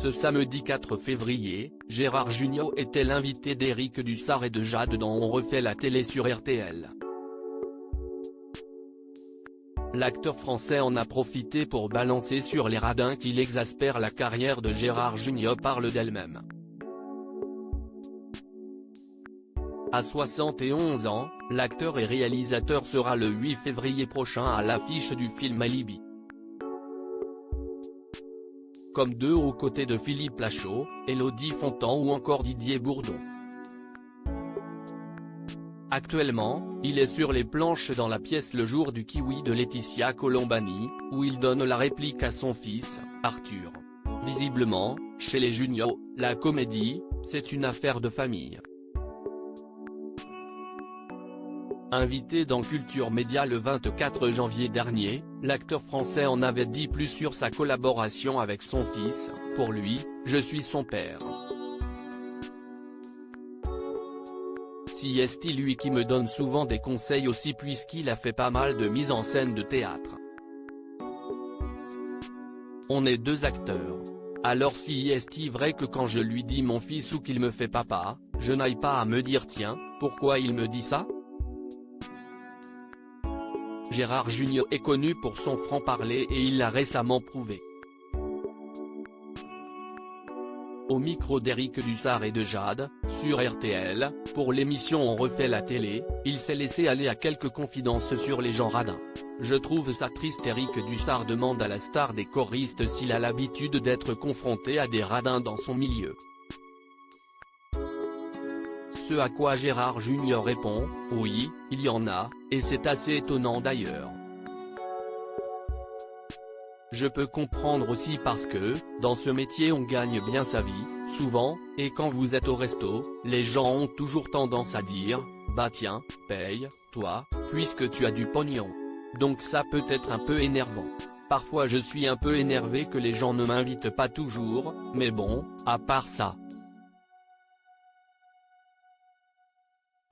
Ce samedi 4 février, Gérard Jugnot était l'invité d'Éric Dussart et de Jade dans On refait la télé sur RTL. L'acteur français en a profité pour balancer sur les radins qu'il exaspère la carrière de Gérard Jugnot parle d'elle-même. À 71 ans, l'acteur et réalisateur sera le 8 février prochain à l'affiche du film Alibi. Comme deux aux côtés de Philippe Lachaud, Élodie Fontan ou encore Didier Bourdon. Actuellement, il est sur les planches dans la pièce Le jour du kiwi de Laetitia Colombani, où il donne la réplique à son fils, Arthur. Visiblement, chez les Jugnot, la comédie, c'est une affaire de famille. Invité dans Culture Média le 24 janvier dernier, l'acteur français en avait dit plus sur sa collaboration avec son fils. Pour lui, je suis son père. Si est lui qui me donne souvent des conseils aussi puisqu'il a fait pas mal de mise en scène de théâtre. On est deux acteurs. Alors si est vrai que quand je lui dis mon fils ou qu'il me fait papa, je n'aille pas à me dire tiens, pourquoi il me dit ça ? Gérard Jugnot est connu pour son franc-parler et il l'a récemment prouvé. Au micro d'Éric Dussart et de Jade, sur RTL, pour l'émission On refait la télé, il s'est laissé aller à quelques confidences sur les gens radins. Je trouve ça triste. Éric Dussart demande à la star des choristes s'il a l'habitude d'être confronté à des radins dans son milieu. Ce à quoi Gérard Jugnot répond, oui, il y en a, et c'est assez étonnant d'ailleurs. Je peux comprendre aussi parce que, dans ce métier on gagne bien sa vie, souvent, et quand vous êtes au resto, les gens ont toujours tendance à dire, bah tiens, paye, toi, puisque tu as du pognon. Donc ça peut être un peu énervant. Parfois je suis un peu énervé que les gens ne m'invitent pas toujours, mais bon, à part ça.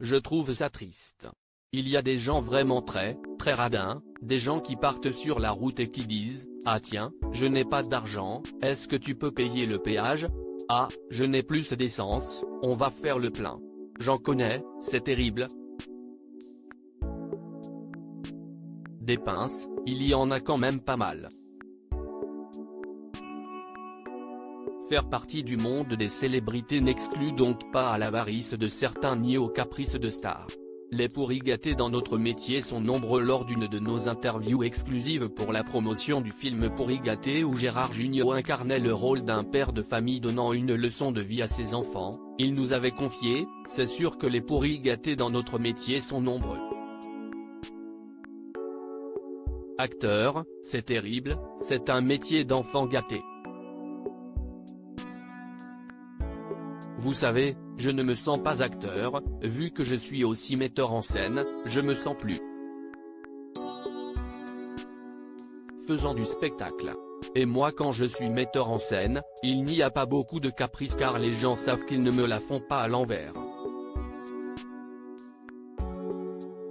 Je trouve ça triste. Il y a des gens vraiment très radins, des gens qui partent sur la route et qui disent, ah tiens, je n'ai pas d'argent, est-ce que tu peux payer le péage ? Ah, je n'ai plus d'essence, on va faire le plein. J'en connais, c'est terrible. Des pinces, il y en a quand même pas mal. Faire partie du monde des célébrités n'exclut donc pas à l'avarice de certains ni aux caprices de stars. Les pourris gâtés dans notre métier sont nombreux. Lors d'une de nos interviews exclusives pour la promotion du film Pourri gâté où Gérard Jugnot incarnait le rôle d'un père de famille donnant une leçon de vie à ses enfants, il nous avait confié, c'est sûr que les pourris gâtés dans notre métier sont nombreux. Acteur, c'est terrible, c'est un métier d'enfant gâté. Vous savez, je ne me sens pas acteur, vu que je suis aussi metteur en scène, je me sens plus faisant du spectacle. Et moi quand je suis metteur en scène, il n'y a pas beaucoup de caprices car les gens savent qu'ils ne me la font pas à l'envers.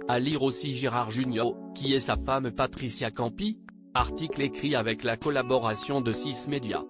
À lire aussi Gérard Jugnot, qui est sa femme Patricia Campi ? Article écrit avec la collaboration de 6 médias.